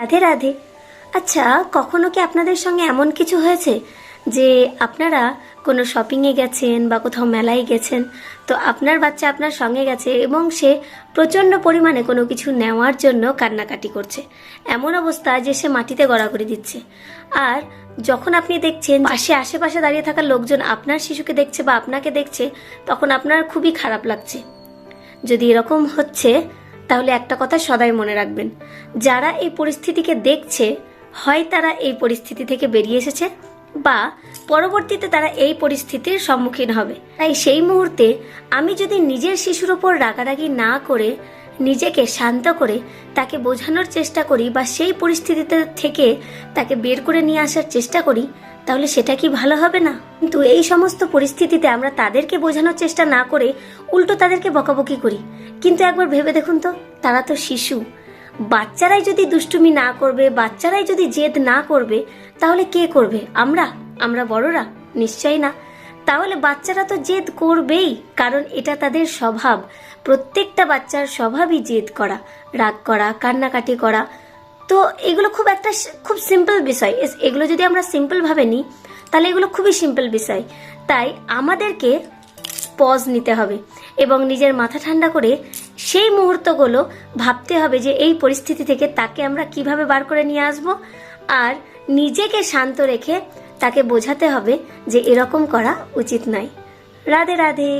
রাধে রাধে। আচ্ছা, কখনো কি আপনাদের সঙ্গে এমন কিছু হয়েছে যে আপনারা কোনো শপিংয়ে গেছেন বা কোথাও মেলায় গেছেন, তো আপনার বাচ্চা আপনার সঙ্গে গেছে এবং সে প্রচণ্ড পরিমাণে কোনো কিছু নেওয়ার জন্য কান্নাকাটি করছে, এমন অবস্থা যে সে মাটিতে গড়াগড়ি দিচ্ছে, আর যখন আপনি দেখছেন পাশে আশেপাশে দাঁড়িয়ে থাকা লোকজন আপনার শিশুকে দেখছে বা আপনাকে দেখছে, তখন আপনার খুবই খারাপ লাগছে। যদি এরকম হচ্ছে, তাহলে একটা কথা সদাই মনে রাখবেন, যারা এই পরিস্থিতিকে দেখছে হয় তারা এই পরিস্থিতি থেকে বেরিয়ে এসেছে বা পরবর্তীতে তারা এই পরিস্থিতির সম্মুখীন হবে। তাই সেই মুহূর্তে আমি যদি নিজের শিশুর ওপর রাগারাগি না করে নিজেকে শান্ত করে তাকে বোঝানোর চেষ্টা করি বা সেই পরিস্থিতিতে থেকে তাকে বের করে নিয়ে আসার চেষ্টা করি, তাহলে সেটা কি ভালো হবে না? কিন্তু এই সমস্ত পরিস্থিতিতে আমরা তাদেরকে বোঝানোর চেষ্টা না করে উল্টো তাদেরকে বকাবকি করি। কিন্তু একবার ভেবে দেখুন তো, তারা তো শিশু। বাচ্চারাই যদি দুষ্টুমি না করবে, বাচ্চারাই যদি জেদ না করবে, তাহলে কে করবে? আমরা বড়রা? নিশ্চয়ই না। তাহলে বাচ্চারা তো জেদ করবেই, কারণ এটা তাদের স্বভাব। প্রত্যেকটা বাচ্চার স্বভাবই জেদ করা, রাগ করা, কান্নাকাটি করা। তো এগুলো খুব সিম্পল বিষয়। এগুলো যদি আমরা সিম্পল ভাবে নিই, তাহলে এগুলো খুবই সিম্পল বিষয়। তাই আমাদেরকে পজ নিতে হবে এবং নিজের মাথা ঠান্ডা করে সেই মুহূর্তগুলো ভাবতে হবে যে এই পরিস্থিতি থেকে তাকে আমরা কিভাবে বার করে নিয়ে আসব, আর নিজেকে শান্ত রেখে তাকে বোঝাতে হবে যে এরকম করা উচিত নয়। রাধে রাধে।